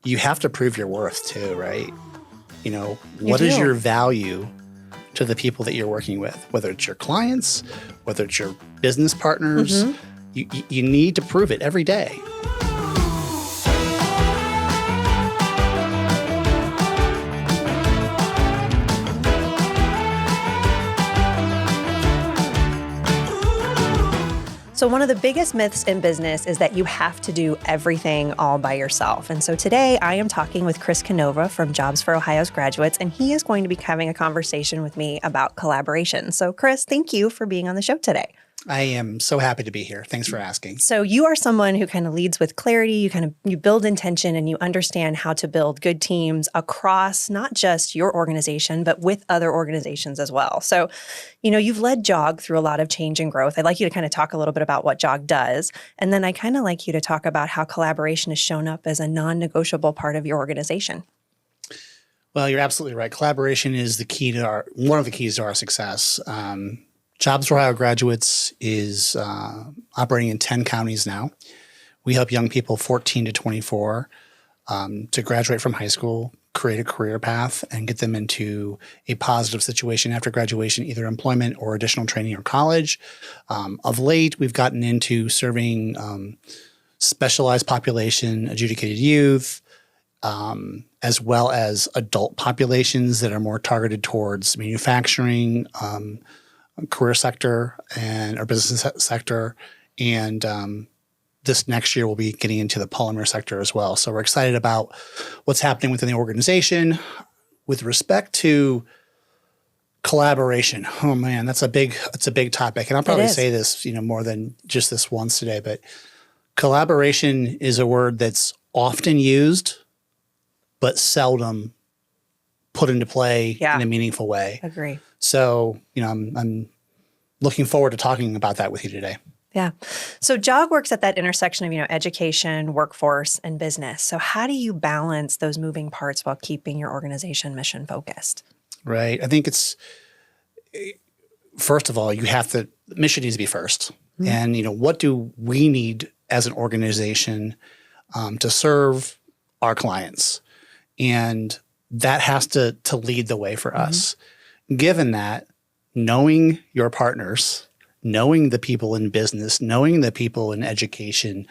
you have to prove your worth too, right? You What is do. your value to the people that you're working with, whether it's your clients, whether it's your business partners, you need to prove it every day. So one of the biggest myths in business is that you have to do everything all by yourself. And so today I am talking with Chris Canova from Jobs for Ohio's Graduates, and he is going to be having a conversation with me about collaboration. So Chris, thank you for being on the show today. I am so happy to be here. Thanks for asking. So you are someone who kind of leads with clarity. You build intention and you understand how to build good teams across not just your organization, but with other organizations as well. So, you've led JOG through a lot of change and growth. I'd like you to kind of talk a little bit about what JOG does. And then I kind of like you to talk about how collaboration has shown up as a non-negotiable part of your organization. Well, you're absolutely right. Collaboration is one of the keys to our success. Jobs for Ohio Graduates is operating in 10 counties now. We help young people 14 to 24 to graduate from high school, create a career path, and get them into a positive situation after graduation, either employment or additional training or college. Of late, we've gotten into serving specialized population, adjudicated youth, as well as adult populations that are more targeted towards manufacturing, career sector and our business sector. And this next year, we'll be getting into the polymer sector as well. So we're excited about what's happening within the organization. With respect to collaboration, oh man, it's a big topic. And I'll probably say this, more than just this once today, but collaboration is a word that's often used, but seldom put into play in a meaningful way. Agree. So, I'm looking forward to talking about that with you today. Yeah. So JOG works at that intersection of, education, workforce, and business. So how do you balance those moving parts while keeping your organization mission focused? Right. I think first of all, the mission needs to be first. Mm-hmm. And, what do we need as an organization to serve our clients? And that has to lead the way for us. Given that, knowing your partners, knowing the people in business, knowing the people in education,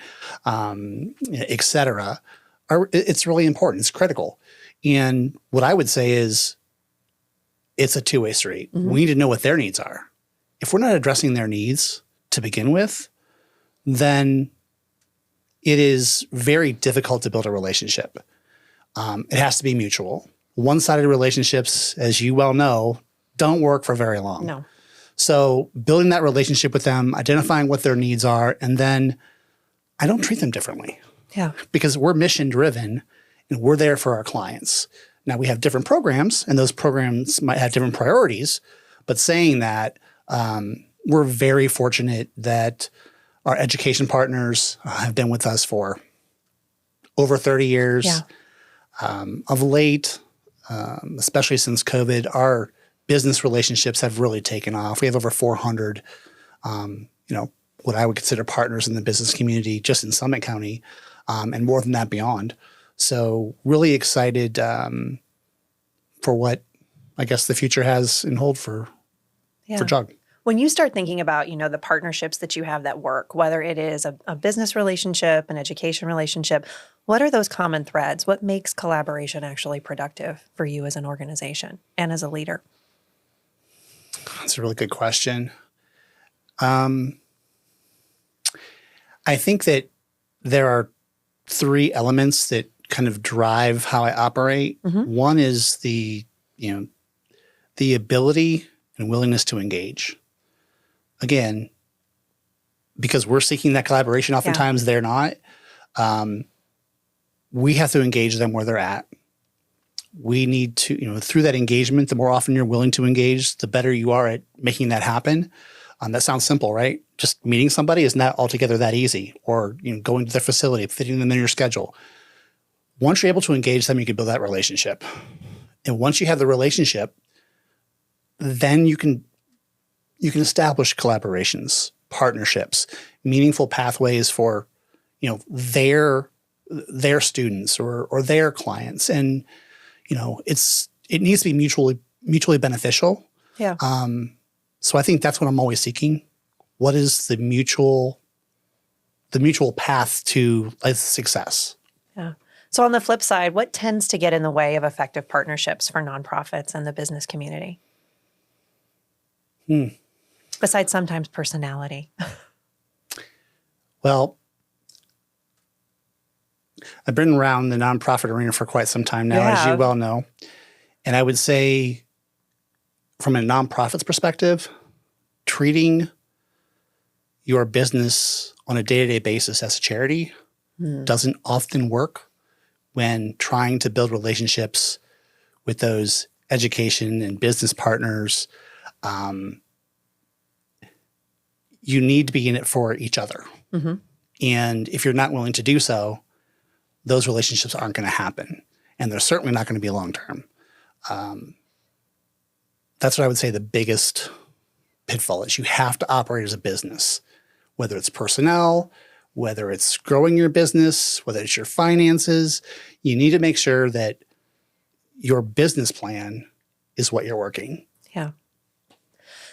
et cetera, it's really important. It's critical. And what I would say is it's a two-way street. Mm-hmm. We need to know what their needs are. If we're not addressing their needs to begin with, then it is very difficult to build a relationship. It has to be mutual. One-sided relationships, as you well know, don't work for very long. No. So building that relationship with them, identifying what their needs are, and then I don't treat them differently. Yeah. Because we're mission-driven and we're there for our clients. Now, we have different programs, and those programs might have different priorities, but saying that, we're very fortunate that our education partners have been with us for over 30 years. Yeah. Of late, especially since COVID, our business relationships have really taken off. We have over 400, what I would consider partners in the business community just in Summit County, and more than that beyond. So really excited for what I guess the future has in hold for JOG. When you start thinking about, the partnerships that you have that work, whether it is a business relationship, an education relationship, what are those common threads? What makes collaboration actually productive for you as an organization and as a leader? That's a really good question. I think that there are three elements that kind of drive how I operate. Mm-hmm. One is the ability and willingness to engage. Again, because we're seeking that collaboration, oftentimes they're not. We have to engage them where they're at. We need to, through that engagement, the more often you're willing to engage, the better you are at making that happen. That sounds simple, right? Just meeting somebody is not altogether that easy, or going to their facility, fitting them in your schedule. Once you're able to engage them, you can build that relationship. And once you have the relationship, then you can establish collaborations, partnerships, meaningful pathways for, their their students or their clients. And, it needs to be mutually beneficial. Yeah. So I think that's what I'm always seeking. What is the mutual path to success? Yeah. So on the flip side, what tends to get in the way of effective partnerships for nonprofits and the business community? Besides sometimes personality. Well, I've been around the nonprofit arena for quite some time now, as you well know. And I would say from a nonprofit's perspective, treating your business on a day-to-day basis as a charity doesn't often work when trying to build relationships with those education and business partners. You need to be in it for each other. Mm-hmm. And if you're not willing to do so, those relationships aren't going to happen. And they're certainly not going to be long-term. That's what I would say the biggest pitfall is. You have to operate as a business, whether it's personnel, whether it's growing your business, whether it's your finances. You need to make sure that your business plan is what you're working. Yeah.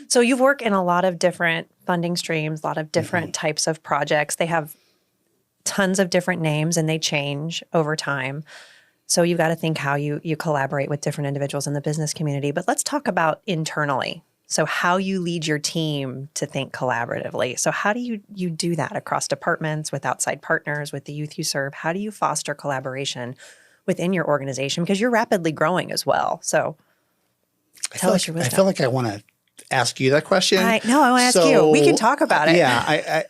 So you've worked in a lot of different funding streams, a lot of different types of projects. They have tons of different names and they change over time. So you've got to think how you collaborate with different individuals in the business community. But let's talk about internally. So how you lead your team to think collaboratively. So how do you do that across departments, with outside partners, with the youth you serve? How do you foster collaboration within your organization? Because you're rapidly growing as well. So tell us your wisdom. I feel like I want to ask you that question. I want to ask you. We can talk about it. Yeah, I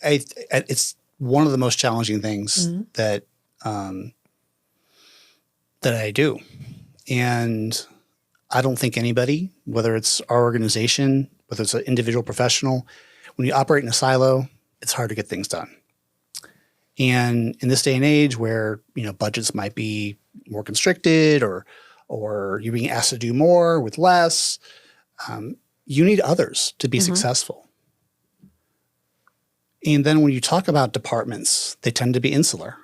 it's one of the most challenging things that I do. And I don't think anybody, whether it's our organization, whether it's an individual professional, when you operate in a silo, it's hard to get things done. And in this day and age where, budgets might be more constricted or you're being asked to do more with less, you need others to be successful. And then when you talk about departments, they tend to be insular.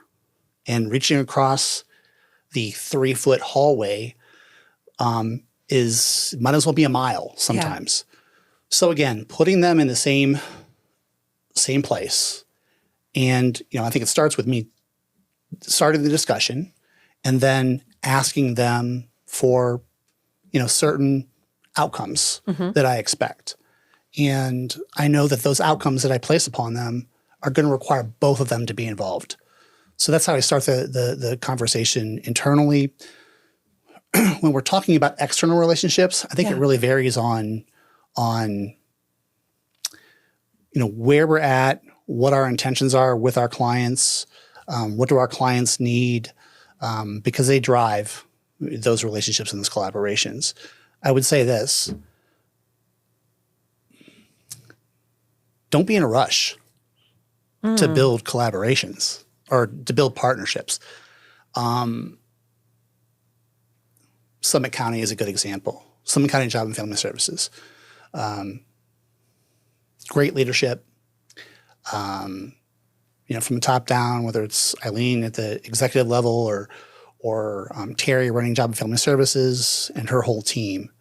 And reaching across the 3-foot hallway might as well be a mile sometimes. Yeah. So again, putting them in the same place. And, I think it starts with me starting the discussion and then asking them for, certain outcomes that I expect. And I know that those outcomes that I place upon them are going to require both of them to be involved. So that's how I start the conversation internally. When we're talking about external relationships, I think it really varies on where we're at, what our intentions are with our clients, what do our clients need, because they drive those relationships and those collaborations. I would say this: don't be in a rush to build collaborations or to build partnerships. Summit County is a good example. Summit County Job and Family Services. Great leadership. From the top down, whether it's Eileen at the executive level or Terry running Job and Family Services and her whole team.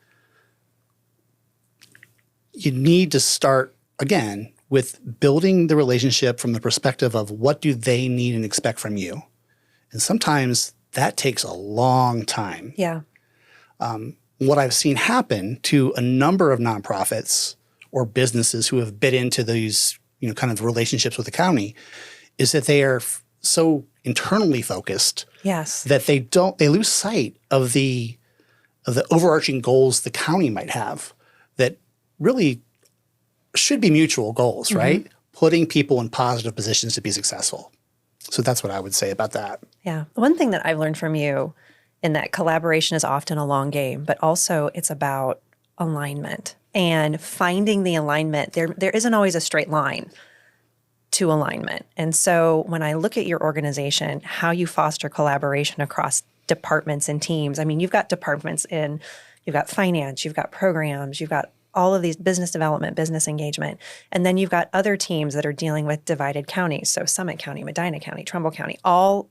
You need to start, again, with building the relationship from the perspective of what do they need and expect from you. And sometimes that takes a long time. Yeah. What I've seen happen to a number of nonprofits or businesses who have bid into these, kind of relationships with the county is that they are so internally focused that they lose sight of the overarching goals the county might have that really should be mutual goals, right? Putting people in positive positions to be successful. So that's what I would say about that. Yeah. One thing that I've learned from you in that collaboration is often a long game, but also it's about alignment and finding the alignment. There isn't always a straight line to alignment. And so when I look at your organization, how you foster collaboration across departments and teams, I mean, you've got departments you've got finance, you've got programs, you've got all of these business development, business engagement. And then you've got other teams that are dealing with divided counties. So Summit County, Medina County, Trumbull County, all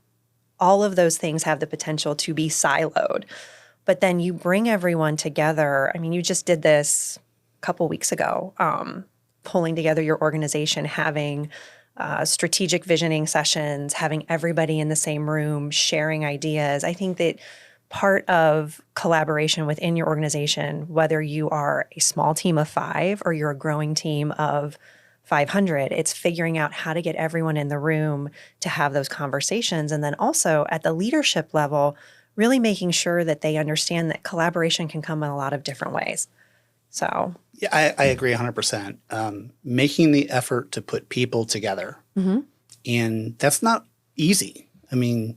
all of those things have the potential to be siloed. But then you bring everyone together. I mean, you just did this a couple weeks ago, pulling together your organization, having strategic visioning sessions, having everybody in the same room, sharing ideas. I think that part of collaboration within your organization, whether you are a small team of 5 or you're a growing team of 500, it's figuring out how to get everyone in the room to have those conversations. And then also at the leadership level, really making sure that they understand that collaboration can come in a lot of different ways. So Yeah, I agree 100%. Making the effort to put people together. And that's not easy. I mean,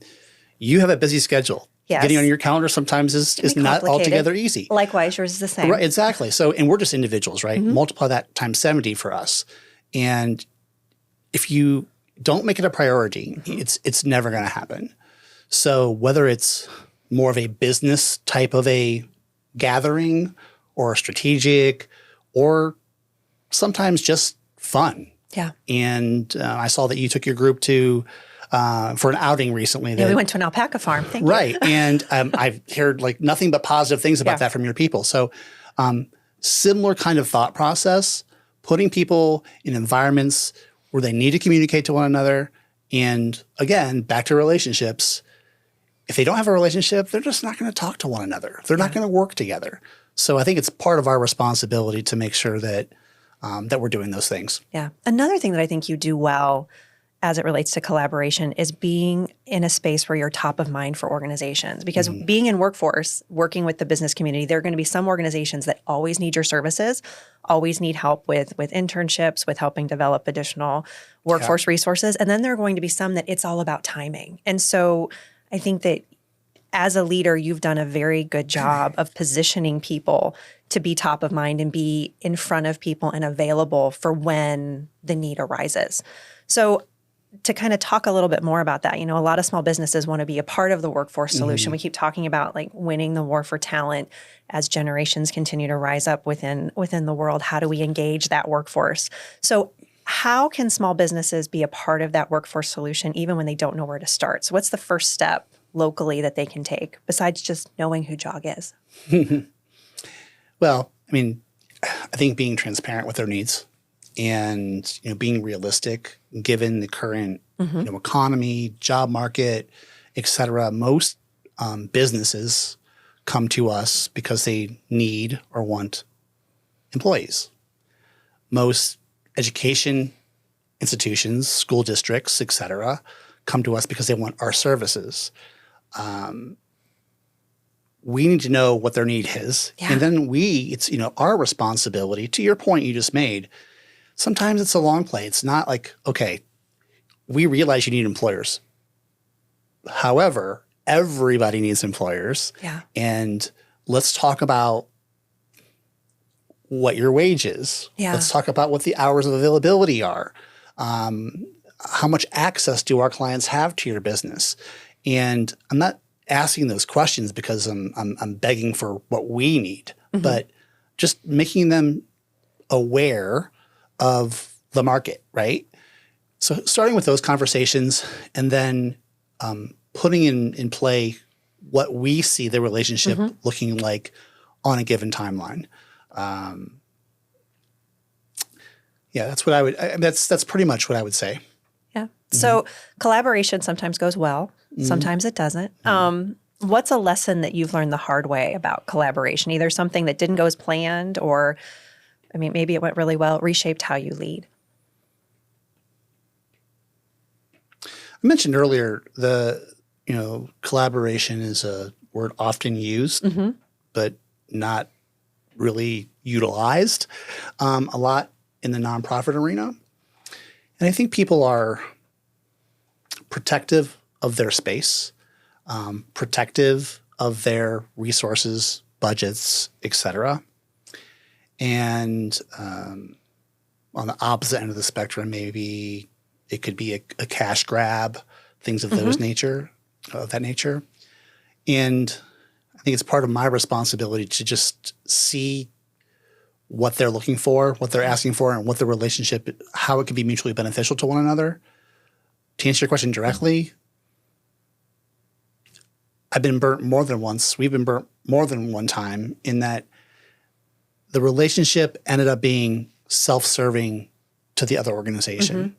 you have a busy schedule. Yes. Getting on your calendar sometimes is not altogether easy. Likewise, yours is the same. Right, exactly. So, and we're just individuals, right? Multiply that times 70 for us. And if you don't make it a priority, it's never going to happen. So whether it's more of a business type of a gathering or strategic or sometimes just fun. Yeah. And I saw that you took your group to for an outing recently. Yeah, we went to an alpaca farm. Thank you. Right. And I've heard like nothing but positive things about that from your people. So similar kind of thought process, putting people in environments where they need to communicate to one another. And again, back to relationships. If they don't have a relationship, they're just not going to talk to one another. They're not going to work together. So I think it's part of our responsibility to make sure that that we're doing those things. Yeah. Another thing that I think you do well as it relates to collaboration is being in a space where you're top of mind for organizations. Because being in workforce, working with the business community, there are going to be some organizations that always need your services, always need help with internships, with helping develop additional workforce resources. And then there are going to be some that it's all about timing. And so I think that as a leader, you've done a very good job of positioning people to be top of mind and be in front of people and available for when the need arises. So to kind of talk a little bit more about that, you know, a lot of small businesses want to be a part of the workforce solution. We keep talking about like winning the war for talent as generations continue to rise up within the world. How do we engage that workforce? So how can small businesses be a part of that workforce solution even when they don't know where to start? So what's the first step locally that they can take besides just knowing who JOG is? Well, I mean, I think being transparent with their needs and, you know, being realistic given the current you know, economy, job market, et cetera. Most businesses come to us because they need or want employees. Most education institutions, school districts, et cetera, come to us because they want our services. We need to know what their need is. Yeah. And then it's, you know, our responsibility, to your point you just made, sometimes it's a long play. It's not like, okay, we realize you need employers. However, everybody needs employers. Yeah. And let's talk about what your wage is. Yeah. Let's talk about what the hours of availability are. How much access do our clients have to your business? And I'm not asking those questions because I'm begging for what we need, but just making them aware of the market, right? So starting with those conversations and then putting in play what we see the relationship looking like on a given timeline. Yeah, that's what I would. That's pretty much what I would say. Yeah. So collaboration sometimes goes well, sometimes it doesn't. What's a lesson that you've learned the hard way about collaboration? Either something that didn't go as planned, or I mean, maybe it went really well, it reshaped how you lead. I mentioned earlier collaboration is a word often used, but not really utilized a lot in the nonprofit arena. And I think people are protective of their space, protective of their resources, budgets, et cetera. And on the opposite end of the spectrum, maybe it could be a cash grab, things of that nature. And I think it's part of my responsibility to just see what they're looking for, what they're asking for, and what the relationship, how it can be mutually beneficial to one another. To answer your question directly, I've been burnt more than once. We've been burnt more than one time in that the relationship ended up being self-serving to the other organization.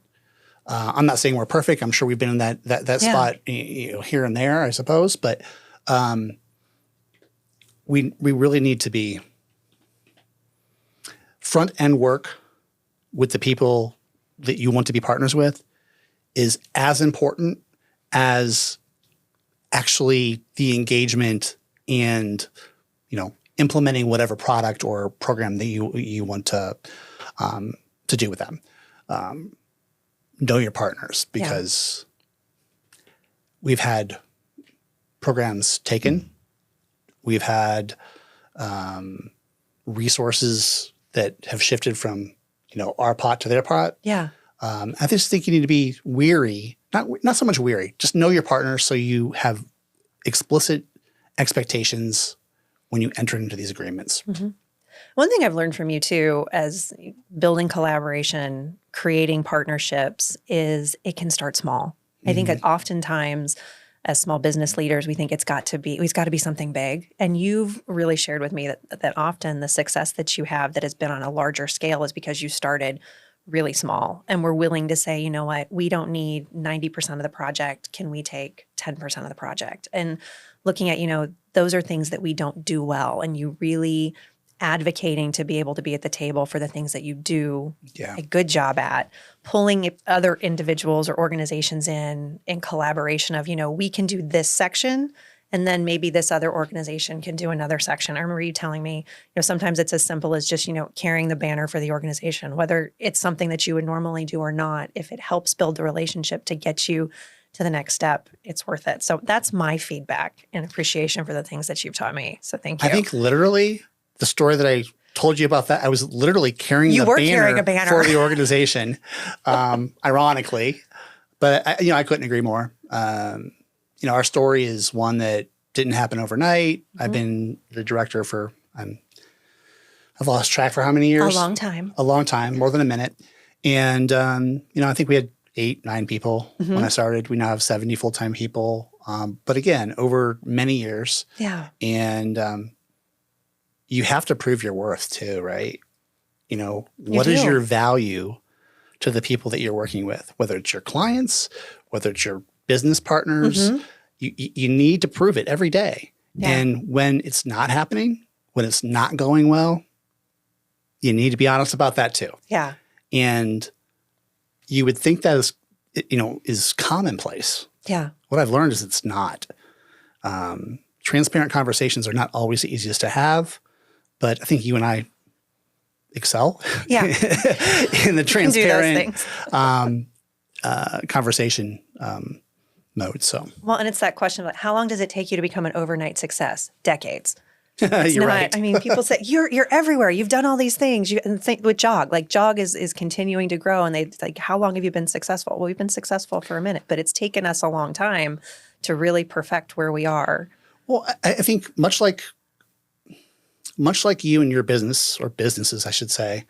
I'm not saying we're perfect. I'm sure we've been in that spot, here and there, I suppose. But we really need to be front end work with the people that you want to be partners with is as important as actually the engagement and, implementing whatever product or program that you want to do with them. Know your partners, because we've had programs taken. We've had resources that have shifted from, our pot to their pot. Yeah. I just think you need to be weary, not so much weary, just know your partner so you have explicit expectations when you enter into these agreements. One thing I've learned from you too, as building collaboration, creating partnerships, is it can start small. I think that oftentimes as small business leaders, we think it's got to be something big. And you've really shared with me that often the success that you have that has been on a larger scale is because you started really small and we're willing to say, you know what, we don't need 90% of the project. Can we take 10% of the project? And looking at, those are things that we don't do well. And you really advocating to be able to be at the table for the things that you do a good job at, pulling other individuals or organizations in collaboration of, we can do this section and then maybe this other organization can do another section. I remember you telling me, sometimes it's as simple as just, carrying the banner for the organization, whether it's something that you would normally do or not. If it helps build the relationship to get you to the next step, it's worth it. So that's my feedback and appreciation for the things that you've taught me. So thank you. I think literally the story that I told you about that, I was literally carrying a banner for the organization, ironically. But I couldn't agree more. Our story is one that didn't happen overnight. I've been the director for, I've lost track for how many years? A long time, more than a minute. And, I think we had 8, 9 people when I started. We now have 70 full-time people. But again, over many years. Yeah. And you have to prove your worth too, right? What is your value to the people that you're working with, whether it's your clients, whether it's your business partners, you need to prove it every day. Yeah. And when it's not happening, when it's not going well, you need to be honest about that too. Yeah. And you would think that is commonplace. Yeah. What I've learned is it's not. Transparent conversations are not always the easiest to have, but I think you and I excel in the transparent conversation mode. So, well, and it's that question of how long does it take you to become an overnight success? Decades. You're right. I mean, people say you're everywhere. You've done all these things. With Jog, Jog is continuing to grow, and they like, how long have you been successful? Well, we've been successful for a minute, but it's taken us a long time to really perfect where we are. Well, I think much like you and your business, or businesses, I should say,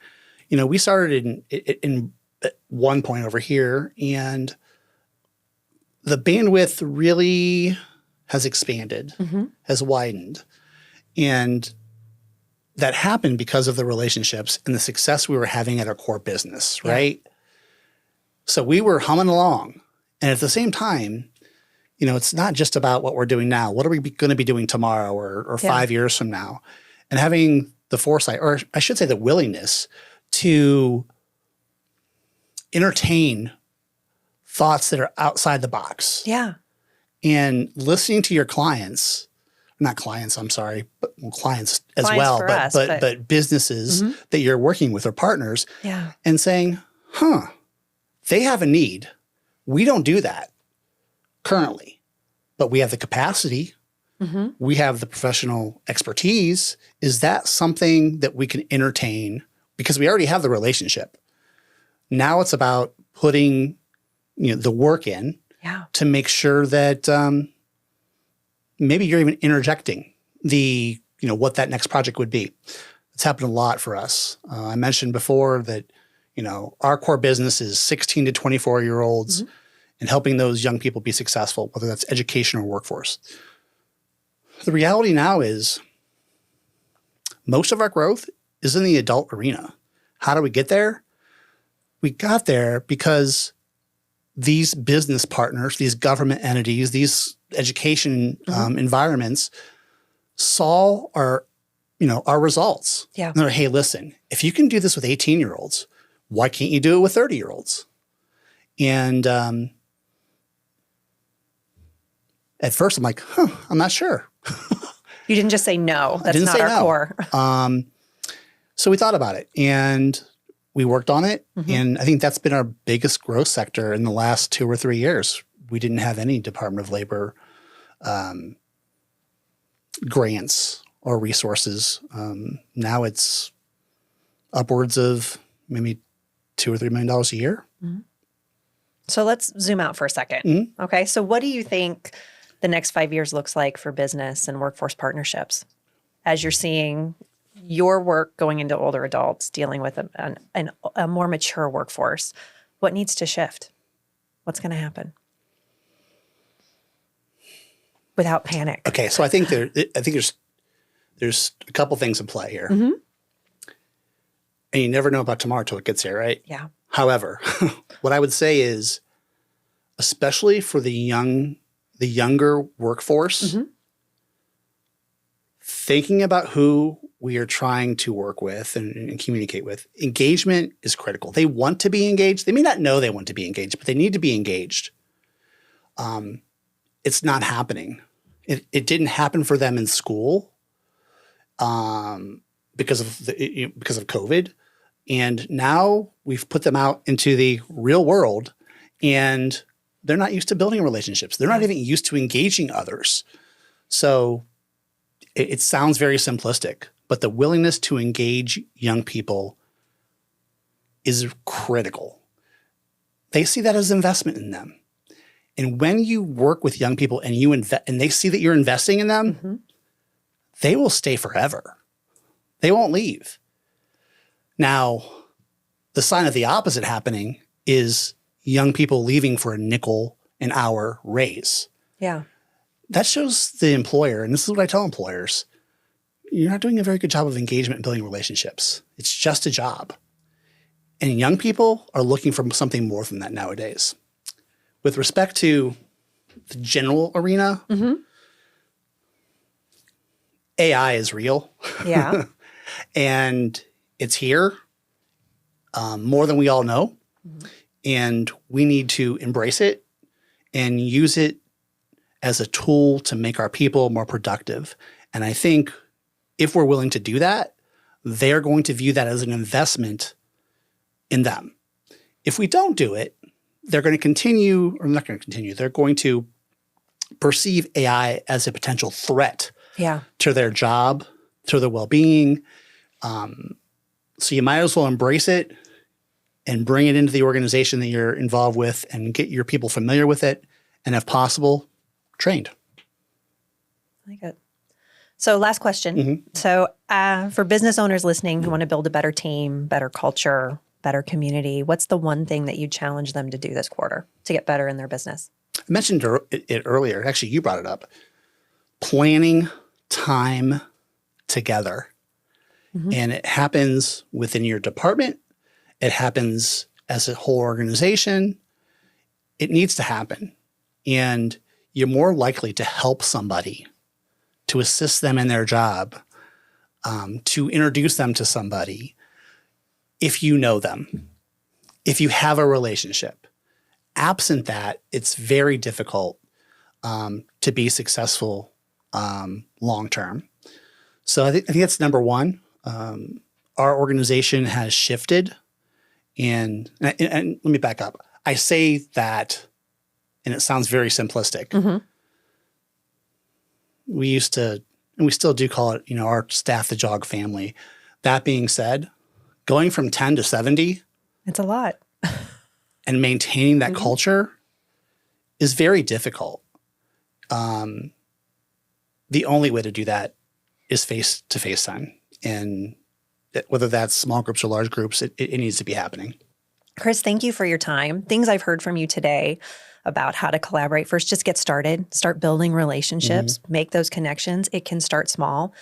we started in at one point over here, and the bandwidth really has expanded, has widened. And that happened because of the relationships and the success we were having at our core business, right? So we were humming along. And at the same time, it's not just about what we're doing now. What are we going to be doing tomorrow or 5 years from now? And having the foresight, or I should say the willingness, to entertain thoughts that are outside the box. Yeah. And listening to your clients, not clients, I'm sorry, but clients as well, but businesses that you're working with or partners, and saying, they have a need. We don't do that currently, but we have the capacity. We have the professional expertise. Is that something that we can entertain? Because we already have the relationship. Now it's about putting the work in to make sure that maybe you're even interjecting what that next project would be. It's happened a lot for us. I mentioned before that our core business is 16 to 24-year-olds and helping those young people be successful, whether that's education or workforce. The reality now is most of our growth is in the adult arena. How do we get there? We got there because these business partners, these government entities, these education environments saw our results. Yeah. And they're like, hey, listen, if you can do this with 18-year-olds, why can't you do it with 30-year-olds? And at first I'm like, I'm not sure. You didn't just say no. That's didn't not say our no. core. So we thought about it and we worked on it. And I think that's been our biggest growth sector in the last 2 or 3 years. We didn't have any Department of Labor grants or resources. Now it's upwards of maybe $2 or $3 million a year. So let's zoom out for a second. Okay. So what do you think the next 5 years looks like for business and workforce partnerships as you're seeing your work going into older adults, dealing with a more mature workforce? What needs to shift? What's going to happen? Without panic. Okay. So I think there's a couple things in play here. And you never know about tomorrow till it gets here, right? Yeah. However, what I would say is, especially for the younger workforce, thinking about who we are trying to work with and communicate with, engagement is critical. They want to be engaged. They may not know they want to be engaged, but they need to be engaged. It's not happening. It didn't happen for them in school because of COVID. And now we've put them out into the real world and they're not used to building relationships. They're not even used to engaging others. So it sounds very simplistic, but the willingness to engage young people is critical. They see that as investment in them. And when you work with young people and and they see that you're investing in them, they will stay forever. They won't leave. Now, the sign of the opposite happening is young people leaving for a nickel an hour raise. Yeah. That shows the employer, and this is what I tell employers, you're not doing a very good job of engagement and building relationships. It's just a job. And young people are looking for something more than that nowadays. With respect to the general arena, AI is real. Yeah. And it's here more than we all know. And we need to embrace it and use it as a tool to make our people more productive. And I think if we're willing to do that, they're going to view that as an investment in them. If we don't do it, they're going to continue, or not going to continue, they're going to perceive AI as a potential threat to their job, to their well-being. So you might as well embrace it and bring it into the organization that you're involved with and get your people familiar with it and, if possible, trained. I like it. So last question. So for business owners listening who want to build a better team, better culture, better community, what's the one thing that you challenge them to do this quarter to get better in their business? I mentioned it earlier. Actually, you brought it up. Planning time together. And it happens within your department. It happens as a whole organization. It needs to happen. And you're more likely to help somebody, to assist them in their job, to introduce them to somebody if you know them, if you have a relationship. Absent that, it's very difficult to be successful long term. So I think that's number one. Our organization has shifted. And let me back up. I say that, and it sounds very simplistic. We used to, and we still do call it, our staff the JOG family. That being said, going from 10 to 70. It's a lot. And maintaining that culture is very difficult. The only way to do that is face-to-face time. And whether that's small groups or large groups, it needs to be happening. Chris, thank you for your time. Things I've heard from you today about how to collaborate. First, just get started, start building relationships, make those connections. It can start small.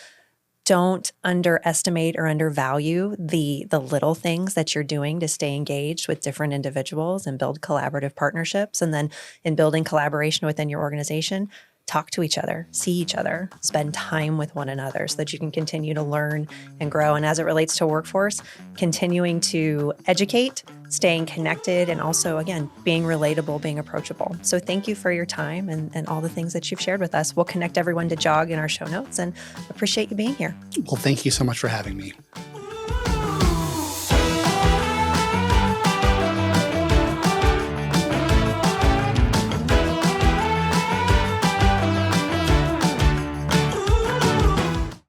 Don't underestimate or undervalue the little things that you're doing to stay engaged with different individuals and build collaborative partnerships. And then in building collaboration within your organization, talk to each other, see each other, spend time with one another so that you can continue to learn and grow. And as it relates to workforce, continuing to educate, staying connected, and also, again, being relatable, being approachable. So thank you for your time and all the things that you've shared with us. We'll connect everyone to JOG in our show notes and appreciate you being here. Well, thank you so much for having me.